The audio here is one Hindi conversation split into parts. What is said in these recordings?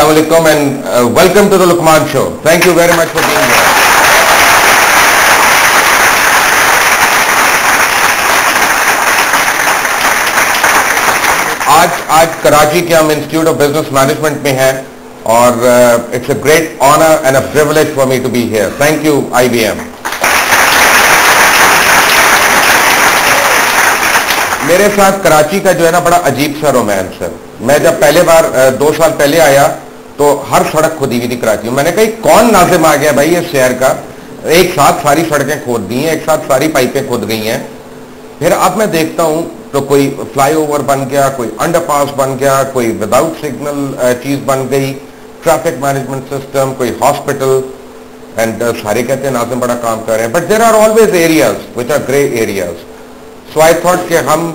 Assalamu alaikum and welcome to the Luqman Show. Thank you very much for being here. आज कराची के हम इंस्टीट्यूट ऑफ बिजनेस मैनेजमेंट में हैं और it's a great honour and a privilege for me to be here. Thank you IBM. मेरे साथ कराची का जो है ना बड़ा अजीब सा रोमांस है. मैं जब पहले बार 2 साल पहले आया तो हर सड़क खुदी हुई थी कराची में. मैंने कहा कौन नाजिम आ गया भाई इस शहर का, एक साथ सारी सड़कें खोद दी हैं, एक साथ सारी पाइपें खोद गई हैं. फिर अब मैं देखता हूं तो कोई फ्लाईओवर बन गया, कोई अंडरपास बन गया, कोई विदाउट सिग्नल चीज बन गई, ट्रैफिक मैनेजमेंट सिस्टम, कोई हॉस्पिटल. एंड सारे कहते हैं नाजिम बड़ा काम कर रहे हैं, but there are always areas which are grey areas. So I thought कि हम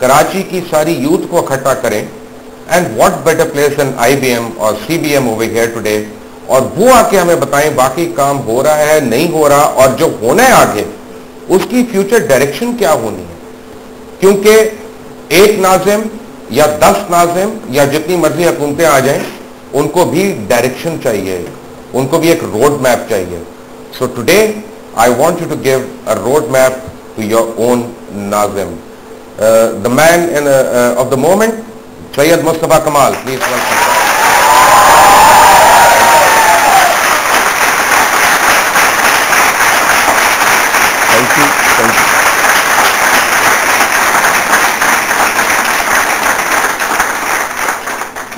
कराची की सारी यूथ को इकट्ठा करें and what better place than IBM और CBM ओवर हियर टुडे, और वो आके हमें बताएं बाकी काम हो रहा है नहीं हो रहा और जो होना है आगे उसकी फ्यूचर डायरेक्शन क्या होनी है. क्योंकि एक नाजिम या 10 नाजिम या जितनी मर्जी हुकूमतें आ जाएं उनको भी डायरेक्शन चाहिए, उनको भी एक रोड मैप चाहिए. So today I want you to give a road map to your own Nazim. The man of the moment, Syed Mustafa Kamal, please welcome. Thank you.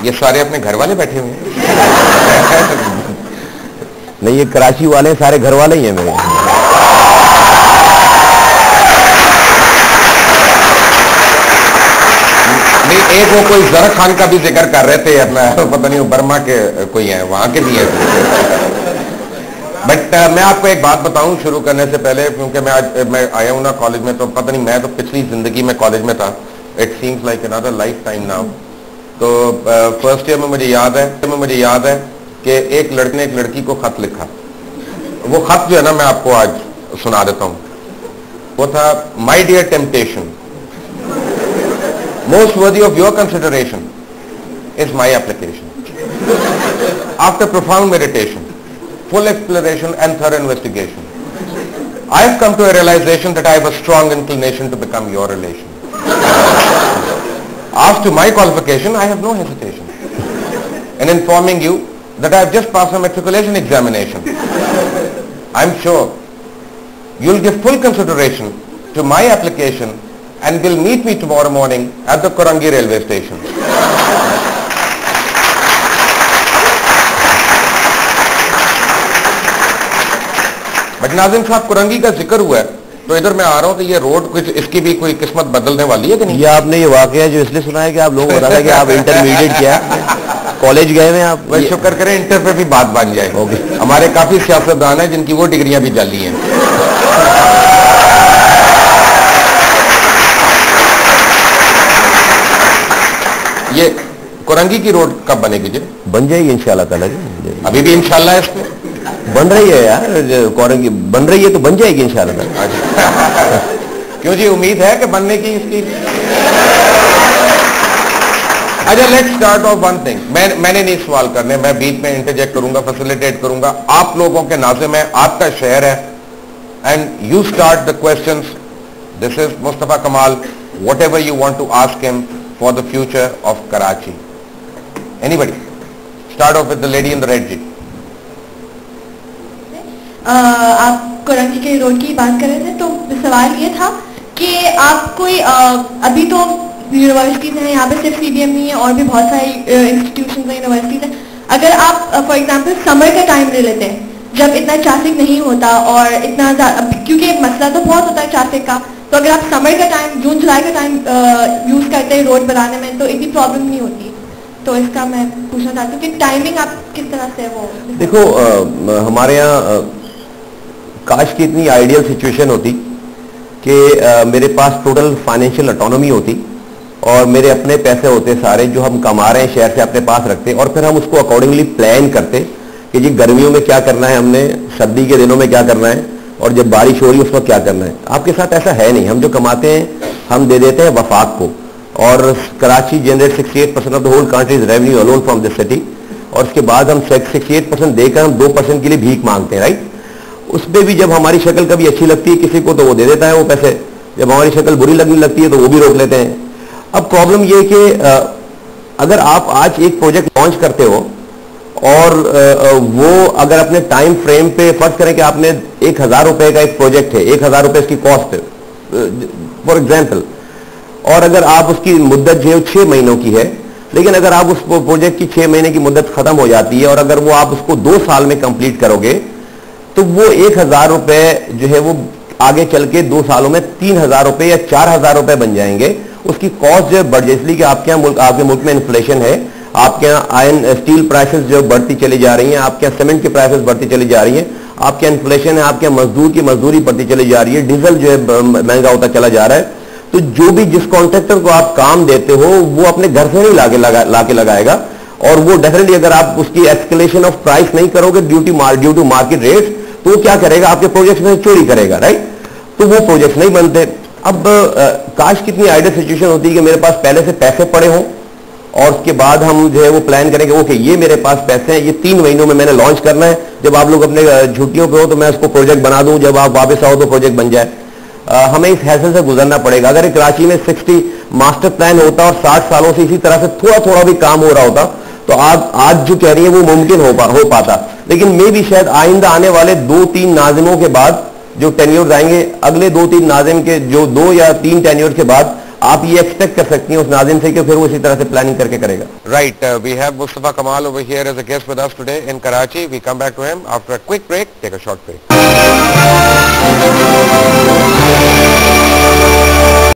ये सारे अपने घर वाले बैठे हुए हैं. नहीं, ये कराची वाले सारे घर वाले ही हैं मेरे. नहीं, एक वो कोई जरा खान का भी जिक्र कर रहे थे अपना, पता नहीं वो बर्मा के कोई है, वहां के भी है. बट मैं आपको एक बात बताऊं शुरू करने से पहले, क्योंकि मैं आया हूं ना कॉलेज में, तो पता नहीं, मैं तो पिछली जिंदगी में कॉलेज में था. It seems like another life time now. तो फर्स्ट ईयर में मुझे याद है कि एक लड़के ने एक लड़की को खत लिखा. वो खत जो है ना मैं आपको आज सुना देता हूं. वो था, my dear temptation, most worthy of your consideration is my application. After profound meditation, full exploration and thorough investigation, I have come to a realization that I have a strong inclination to become your relation. As to my qualification, I have no hesitation in informing you that I have just passed my matriculation examination. I am sure you will give full consideration to my application and will meet me tomorrow morning at the Korangi railway station. But Nazim साहब, कुरंगी का जिक्र हुआ है तो इधर मैं आ रहा हूँ कि ये रोड कुछ इसकी भी कोई किस्मत बदलने वाली है कि नहीं? ये आपने ये वाकया जो इसलिए सुना है कि आप लोगों को बता कि आप इंटरमीडिएट किया, कॉलेज गए हैं आप. वही शुक्र करें इंटर पे भी बात बन जाए. okay. हमारे काफी सियासतदान हैं जिनकी वो डिग्रियां भी जाली हैं. ये कुरंगी की रोड कब बनेगी जी? बन जाएगी इंशाल्लाह ताला जी. अभी भी इंशाल्लाह इस पे बन रही है यार, कुरंगी बन रही है तो बन जाएगी इंशाल्लाह. क्यों जी, उम्मीद है कि बनने की इसकी? अच्छा, let's start of one thing. मैंने नहीं सवाल करने, मैं बीच में इंटरजेक्ट करूंगा, फैसिलिटेट करूंगा. आप लोगों के नाज़िम है, आपका शहर है, and you start the questions. This is Mustafa Kamal. Whatever you want to ask him for the future of Karachi. Anybody? Start off with the lady in the red जी. आप कुरंगी के रोड की बात कर रहे थे, तो सवाल ये था कि आप कोई अभी तो यूनिवर्सिटीज हैं यहाँ पे, सिर्फ CBM नहीं है और भी बहुत सारी इंस्टीट्यूशन हैं, यूनिवर्सिटीज हैं. अगर आप फॉर एग्जांपल समर का टाइम ले लेते हैं जब इतना ट्रैफिक नहीं होता और इतना, क्योंकि एक मसला तो बहुत होता है ट्रैफिक का, तो अगर आप समर का टाइम, जून जुलाई का टाइम यूज करते हैं रोड बनाने में तो इतनी प्रॉब्लम नहीं होती. तो इसका मैं पूछना चाहती हूँ कि टाइमिंग आप किस तरह से वो. देखो, हमारे यहाँ काश की इतनी आइडियल सिचुएशन होती कि मेरे पास टोटल फाइनेंशियल ऑटोनॉमी होती और मेरे अपने पैसे होते सारे जो हम कमा रहे हैं शहर से अपने पास रखते, और फिर हम उसको अकॉर्डिंगली प्लान करते कि जी गर्मियों में क्या करना है, हमने सर्दी के दिनों में क्या करना है, और जब बारिश हो रही है उस वक्त क्या करना है. आपके साथ ऐसा है नहीं. हम जो कमाते हैं हम दे देते हैं वफाक को, और Karachi generate 68% of the whole country's revenue alone from this city. और उसके बाद हम 68% देकर हम 2% के लिए भीख मांगते हैं, राइट। उस पर भी जब हमारी शक्ल कभी अच्छी लगती है किसी को तो वो दे देता है वो पैसे, जब हमारी शक्ल बुरी लगने लगती है तो वो भी रोक लेते हैं। अब प्रॉब्लम ये है कि अगर आप आज एक प्रोजेक्ट लॉन्च करते हो और वो अगर अपने टाइम फ्रेम पे फर्ज करें कि आपने 1000 रुपए का एक प्रोजेक्ट है, 1000 रुपए इसकी कॉस्ट है फॉर एग्जाम्पल, और अगर आप उसकी मुद्दत जो है 6 महीनों की है, लेकिन अगर आप उस प्रोजेक्ट की 6 महीने की मुद्दत खत्म हो जाती है और अगर वो आप उसको 2 साल में कंप्लीट करोगे तो वो 1000 रुपए जो है वो आगे चल के 2 सालों में 3000 रुपए या 4000 रुपए बन जाएंगे। उसकी कॉस्ट जो बढ़ जाए, इसलिए कि आपके मुल्क में इन्फ्लेशन है, आपके यहाँ आयरन स्टील प्राइसेस जो बढ़ती चली जा रही हैं, आपके यहाँ सीमेंट की प्राइसेस बढ़ती चली जा रही हैं, आपके यहाँ इन्फ्लेशन है, आपके यहाँ मजदूर की मजदूरी बढ़ती चली जा रही है, डीजल जो है महंगा होता चला जा रहा है। तो जो भी जिस कॉन्ट्रैक्टर को आप काम देते हो वो अपने घर से नहीं लाके लगाएगा, और वो डेफिनेटली अगर आप उसकी एस्केलेशन ऑफ प्राइस नहीं करोगे ड्यू टू मार्केट रेट, तो वो क्या करेगा, आपके प्रोजेक्ट में चोरी करेगा, राइट। तो वो प्रोजेक्ट नहीं बनते। अब काश कितनी आइडियल सिचुएशन होती है कि मेरे पास पहले से पैसे पड़े हों और उसके बाद हम जो है वो प्लान करेंगे, ओके ये मेरे पास पैसे हैं, ये 3 महीनों में मैंने लॉन्च करना है, जब आप लोग अपने छुट्टियों पे हो तो मैं उसको प्रोजेक्ट बना दूं, जब आप वापस आओ तो प्रोजेक्ट बन जाए। हमें इस हैसल से गुजरना पड़ेगा। अगर एक कराची में 60 मास्टर प्लान होता और 60 सालों से इसी तरह से थोड़ा थोड़ा भी काम हो रहा होता तो आज जो कह रही है वो मुमकिन हो पाता। लेकिन मे भी शायद आइंदा आने वाले 2-3 नाजिमों के बाद जो टेन्योर्स आएंगे, अगले 2-3 नाजिम के जो 2 या 3 टेन्योर्स के बाद आप ये एक्सपेक्ट कर सकती हैं उस नाजिम से कि फिर वो इसी तरह से प्लानिंग करके करेगा। Right, we have Mustafa Kamal over here as a guest with us today in Karachi. We come back to him after a quick break. Take a short break.